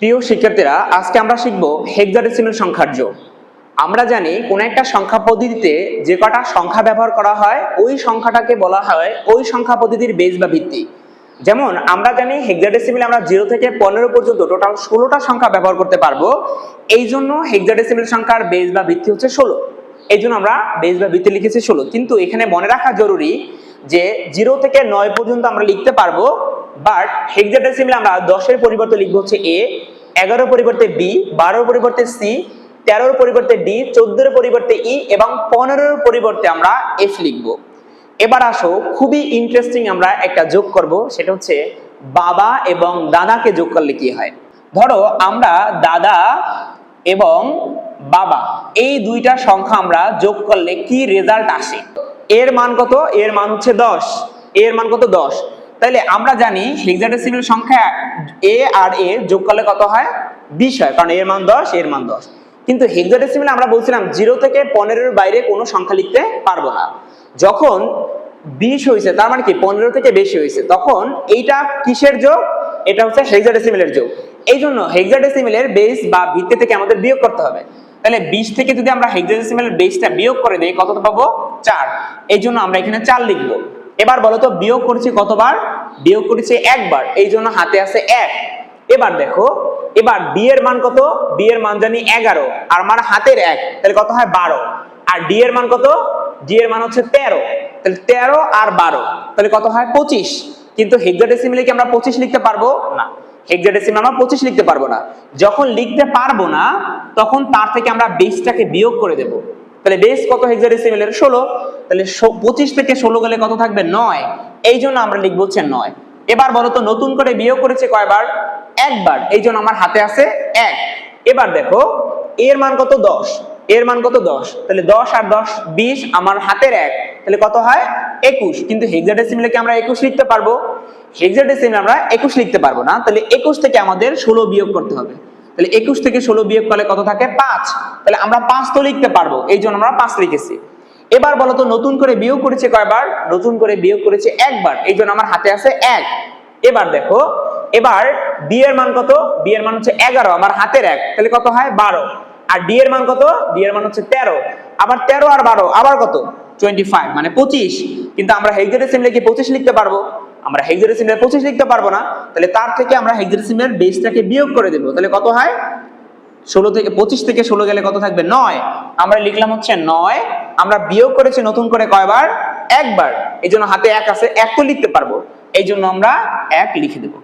প্রিয় শিক্ষার্থীরা, আজকে আমরা শিখব হেক্সাডেসিমাল সংখ্যার যোগ। আমরা জানি কোন একটা সংখ্যা পদ্ধতিতে যে কটা সংখ্যা ব্যবহার করা হয় ওই সংখ্যাটাকে বলা হয় ওই সংখ্যা পদ্ধতির বেস বা ভিত্তি। যেমন আমরা জানি হেক্সাডেসিমালে আমরা 0 থেকে 15 পর্যন্ত টোটাল 16টা সংখ্যা ব্যবহার করতে পারবো। এই জন্য হেক্সাডেসিমাল সংখ্যার বেস বা ভিত্তি হচ্ছে 16। এই জন্য আমরা বেস বা ভিত্তি লিখেছি 16। কিন্তু এখানে মনে রাখা জরুরি যে 0 থেকে 9 পর্যন্ত আমরা লিখতে পারবো, বাট হেক্সাডেসিমালে আমরা 10-এর পরিবর্তে লিখবো হচ্ছে a, 11-এর পরিবর্তে b, 12-এর পরিবর্তে c, 13-এর পরিবর্তে d, 14-এর পরিবর্তে e এবং 15-এর পরিবর্তে আমরা f লিখবো। এবার আসো, খুবই ইন্টারেস্টিং আমরা একটা যোগ করব, সেটা হচ্ছে বাবা এবং দাদাকে যোগ করলে কি হয়। ধরো আমরা দাদা এবং বাবা এই দুইটা সংখ্যা আমরা যোগ করলে কি রেজাল্ট আসে। এর মান কত? এর মান হচ্ছে 10। এর মান কত? 10। তাহলে আমরা জানি হেক্সাডেসিমাল সংখ্যা a আর a যোগ করলে কত হয়? 20 হয়, কারণ এর মান 10, এর মান 10। কিন্তু হেক্সাডেসিমালে আমরা বলছিলাম 0 থেকে 15-এর বাইরে কোনো সংখ্যা লিখতে পারবো না। যখন 20 হয়েছে, তার মানে কি 15 থেকে বেশি হয়েছে, তখন এইটা কিসের যোগ? এটা হচ্ছে হেক্সাডেসিমালের যোগ। এই জন্য হেক্সাডেসিমালের বেস বা ভিত্তি থেকে আমাদের বিয়োগ করতে হবে। তাহলে 20 থেকে যদি আমরা হেক্সাডেসিমালের বেসটা বিয়োগ করে দেই, কত পাবো? 4। এই জন্য আমরা এখানে 4 লিখবো। এবার বলো তো বিয়োগ করেছি কতবার? বিয়োগ করেছি একবার, এই জন্য হাতে আছে 1। এবার দেখো, এবার b এর মান কত? b এর মান জানি 11, আর আমার হাতের 1, তাহলে কত হয়? 12। আর d এর মান কত? d এর মান হচ্ছে 13, তাহলে 13 আর 12 তাহলে কত হয়? 25। কিন্তু হেক্সাডেসিমালে কি আমরা 25 লিখতে পারবো? না, হেক্সাডেসিমালে আমরা 25 লিখতে পারবো না। যখন লিখতে পারবো না, তখন তার থেকে আমরা বেসটাকে বিয়োগ করে দেব। তাহলে বেস কত হেক্সাডেসিমালের? 16। তাহলে 25 থেকে 16 গেলে কত থাকবে? 9। এই জন্য আমরা লিখবো হচ্ছে 9। এবার বলো তো নতুন করে বিয়োগ করেছে কয়বার? একবার, এই জন্য আমার হাতে আছে 1। এবার দেখো এর মান কত? 10। এর মান কত? 10। তাহলে 10 আর 10 20, আমার হাতের 1, তাহলে কত হয়? 21। কিন্তু হেক্সাডেসিমালে কি আমরা 21 লিখতে পারবো? হেক্সাডেসিমালে আমরা 21 লিখতে পারবো না। তাহলে 21 থেকে আমাদের 16 বিয়োগ করতে হবে। তাহলে 21 থেকে 16 বিয়োগ করলে কত থাকে? 5। তাহলে আমরা 5 তো লিখতে পারবো, এই জন্য আমরা 5 লিখেছি। এবার বলো তো নতুন করে বিয়োগ করেছে কয়বার? নতুন করে বিয়োগ করেছে একবার, এই জন্য আমার হাতে আছে 1। এবার দেখো, এবার b এর মান কত? b এর মান হচ্ছে 11, আমার হাতের 1, তাহলে কত হয়? 12। আর d এর মান কত? d এর মান হচ্ছে 13, আবার 13 আর 12 আবার কত? 25, মানে 25। কিন্তু আমরা হেক্সাডেসিমালে কি 25 লিখতে পারবো? আমরা হেক্সাডেসিমালে 25 লিখতে পারবো না। তাহলে তার থেকে আমরা হেক্সাডেসিমালের বেসটাকে বিয়োগ করে দেব। তাহলে কত হয়? 16 থেকে 25 থেকে 16 গেলে কত থাকবে? 9। আমরা লিখলাম হচ্ছে 9। আমরা বিয়োগ করেছি নতুন করে কয়বার? একবার, এই জন্য হাতে 1 আছে, 1 তো লিখতে পারবো, এই জন্য আমরা 1 লিখে দেবো।